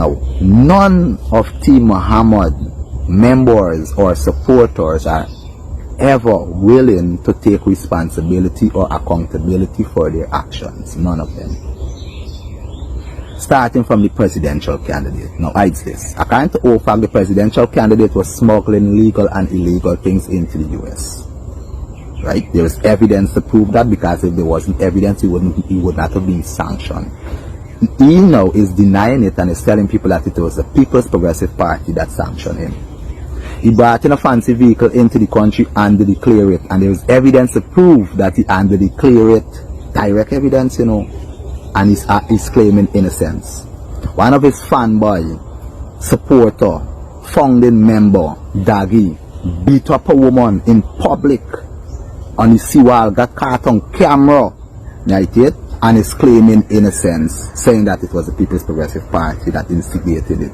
Now, none of Team Muhammad members or supporters are ever willing to take responsibility or accountability for their actions. None of them. Starting from the presidential candidate. Now, hides this. According to OFAC, the presidential candidate was smuggling legal and illegal things into the US. Right? There is evidence to prove that, because if there wasn't evidence, he would not have been sanctioned. He now is denying it and is telling people that it was the People's Progressive Party that sanctioned him. He brought in a fancy vehicle into the country and to declare it, and there is evidence to prove that he had to declare it, direct evidence, you know, and he's claiming innocence. One of his fanboy, supporter, founding member, Daggy, beat up a woman in public on the seawall, got caught on camera, right it, and is claiming innocence, saying that it was the People's Progressive Party that instigated it.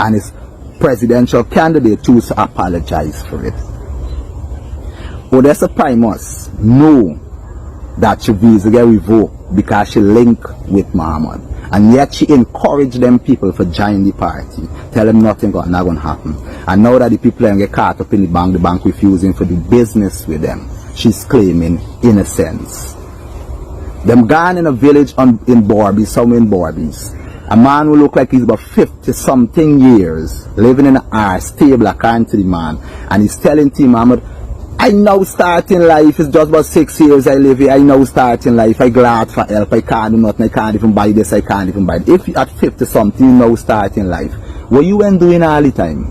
And his presidential candidate chose to apologize for it. Odessa Primus know that she visa get revoked because she linked with Muhammad, and yet she encouraged them people for join the party, tell them nothing not going to happen. And now that the people are get caught up in the bank refusing to do business with them, she's claiming innocence. Them gone in a village in Borbies, somewhere in Borbies. A man who look like he's about 50 something years, living in a stable according to the man, and he's telling Team Muhammad, I now starting life, it's just about 6 years I live here, I now starting life, I glad for help, I can't do nothing, I can't even buy this, I can't even buy it. If you at 50 something, you now starting life, what you went doing all the time?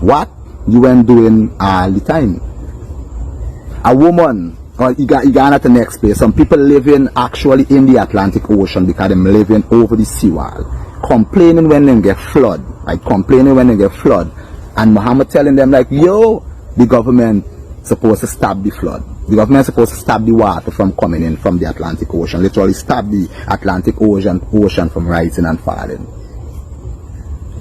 What you went doing all the time? A woman, or you got at the next place, some people living actually in the Atlantic Ocean because them living over the seawall, complaining when they get flood, like complaining when they get flood, and Muhammad telling them like, yo, the government supposed to stop the flood. The government supposed to stop the water from coming in from the Atlantic Ocean, literally stop the Atlantic Ocean from rising and falling.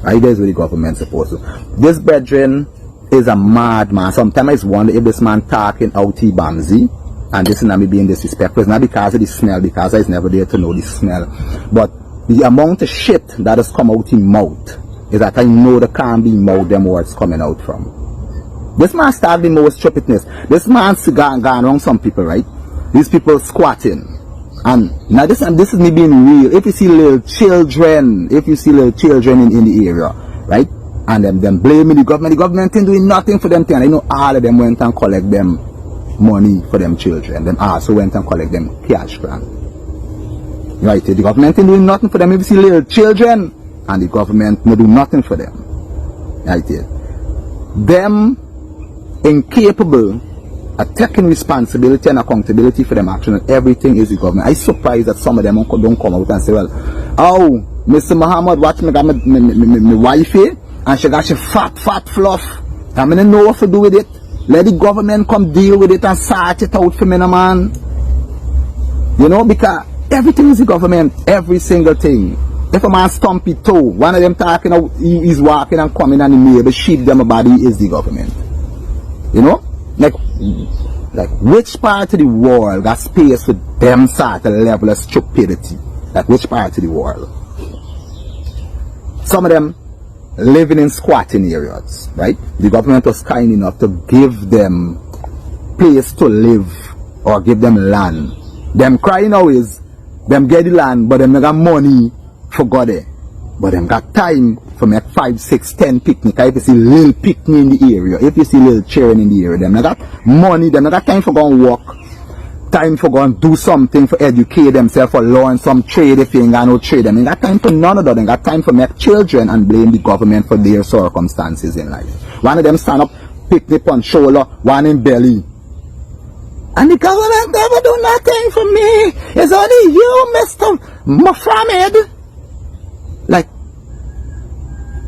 Right, that's what the government supposed to. This brethren is a madman. Sometimes I wonder if this man talking out he Bamsey, and this is not me being disrespectful. It's not because of the smell, because I was never there to know the smell. But the amount of shit that has come out in mouth is that I know the can't be mouth them where it's coming out from. This man started the most stupidness. This man's gone wrong some people, right? These people squatting. And now this is me being real. If you see little children, in the area, right? And them blaming the government ain't doing nothing for them thing. I know all of them went and collect them money for them children. Them also went and collect them cash grant. Right? The government ain't doing nothing for them. If you see little children, and the government no do nothing for them. Right? Them incapable of taking responsibility and accountability for them action, and everything is the government. I'm surprised that some of them don't come out and say, well, oh, Mr. Muhammad, watch me got my wife here, and she got she fat fluff. I'm gonna know what to do with it. Let the government come deal with it and sort it out for me, no man. You know, because everything is the government, every single thing. If a man stump his toe, one of them talking out, he's walking and coming and he may be sheep them a body is the government. You know? Like which part of the world got space for them sort of level of stupidity? Like which part of the world? Some of them living in squatting areas, right? The government was kind enough to give them place to live or give them land. Them crying now is them get the land, but them got money for go there. But them got time for make 5, 6, 10 picnic. If you see little picnic in the area, if you see little cheering in the area, them got money, them got time for go and walk, time for go and do something for educate themselves, for learn some trade if you ain't got no trade. Them got time for none of that. Them got time for make children and blame the government for their circumstances in life. One of them stand up, picnic on shoulder, one in belly. And the government never do nothing for me. It's only you, Mr. Muhammad. Like,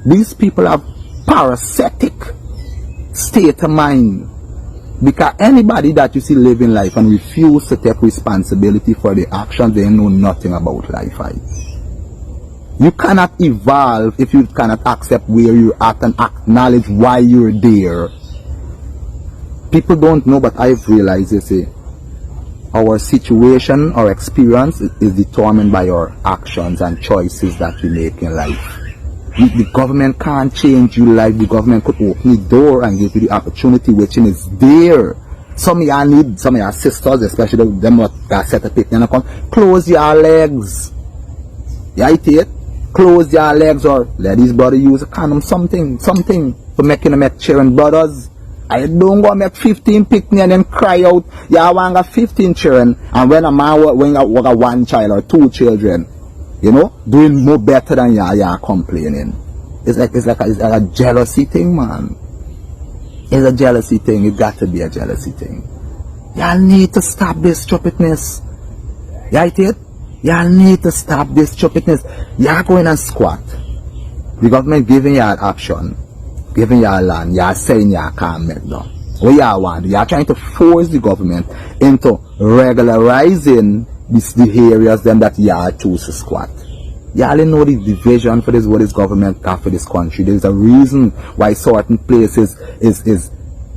these people have parasitic state of mind. Because anybody that you see living life and refuse to take responsibility for the actions, they know nothing about life. You cannot evolve if you cannot accept where you're at and acknowledge why you're there. People don't know, but I've realized this. Our situation, our experience is determined by our actions and choices that we make in life. The government can't change your life. The government could open the door and give you the opportunity which is there. Some of y'all need, some of your sisters, especially them that set a picnic and come, close your legs. Yeah, it? Close your legs or let these brothers use a condom, something for making them make children brothers. I don't go make 15 picnic and then cry out, yeah, I want 15 children, and when a man when I got one child or 2 children, you know, doing more better than you complaining. It's like a jealousy thing, man. It's a jealousy thing. It got to be a jealousy thing. Y'all need to stop this stupidness. Right it? Y'all need to stop this stupidness. Y'all going and squat. The government giving y'all an option, giving y'all land. Y'all saying y'all can't make them. What y'all want? Y'all trying to force the government into regularizing the areas then that y'all choose to squat. Y'all know the vision for this, what this government got for this country. There's a reason why certain places is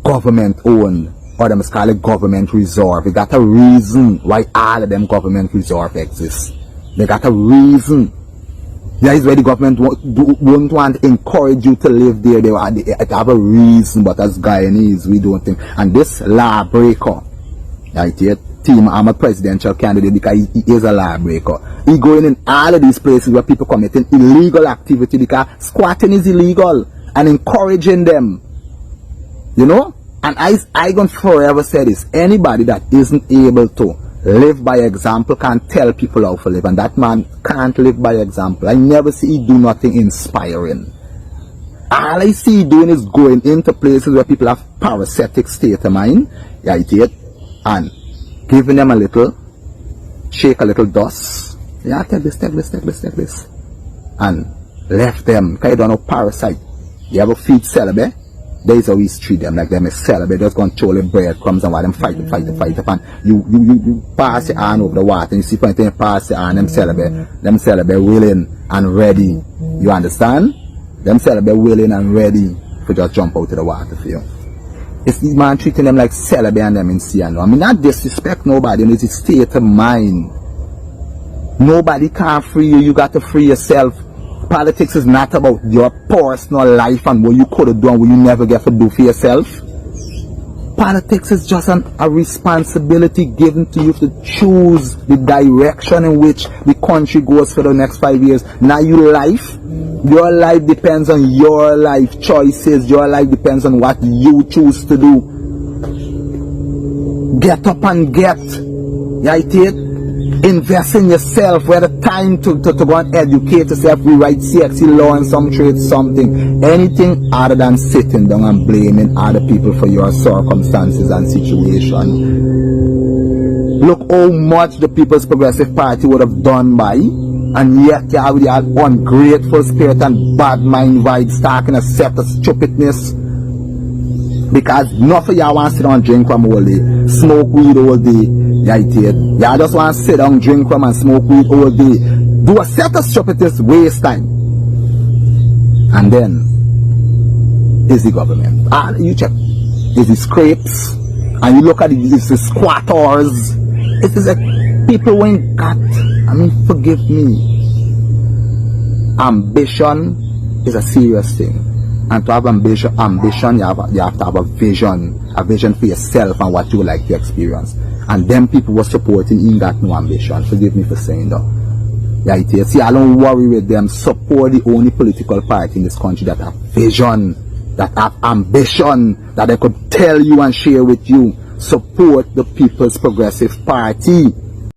government owned, or them call it government reserve. It got a reason why all of them government reserve exist. They got a reason. That is why the government won't want to encourage you to live there. They have a reason, but as Guyanese, we don't think. And this lawbreaker, right here, team, I'm a presidential candidate because he is a lawbreaker. He going in all of these places where people committing illegal activity because squatting is illegal and encouraging them. You know? And I gonna forever say this. Anybody that isn't able to live by example can't tell people how to live. And that man can't live by example. I never see he do nothing inspiring. All I see he doing is going into places where people have parasitic state of mind. Right here. And giving them a little, shake a little dust. Yeah, take this. And left them. Because you don't know parasite. You ever feed celibate? There is how we treat them like them is celibate. Just going to throw the breadcrumbs and while them fight. And you pass your hand over the water and you see when you pass your hand, them celibate willing and ready. You understand? Them celibate willing and ready to just jump out of the water for you. It's these man treating them like celibate and them in Siano. I mean, not disrespect nobody, it's a state of mind. Nobody can free you, you got to free yourself. Politics is not about your personal life and what you could have done, what you never get to do for yourself. Politics is just a responsibility given to you to choose the direction in which the country goes for the next 5 years. Now your life depends on your life choices. Your life depends on what you choose to do. Get up and get. Right it? Invest in yourself. We have the time to go and educate yourself. Rewrite CXC law and some trade something. Anything other than sitting down and blaming other people for your circumstances and situation. Look how much the People's Progressive Party would have done by, and yet you have the ungrateful spirit and bad mind vibes talking a set of stupidness. Because enough of y'all want to sit down and drink from all day, smoke weed all day. Right here. Y'all just want to sit down, drink from and smoke weed all day. Do a set of stupidness, waste time. And then is the government. You check. Is the scrapes. And you look at it's the squatters. It is like people who ain't got, I mean, forgive me. Ambition is a serious thing. And to have ambition, you have to have a vision for yourself and what you would like to experience. And them people were supporting ain't got no ambition. Forgive me for saying that. Right here. See, I don't worry with them. Support the only political party in this country that have vision, that have ambition, that they could tell you and share with you. Support the People's Progressive Party.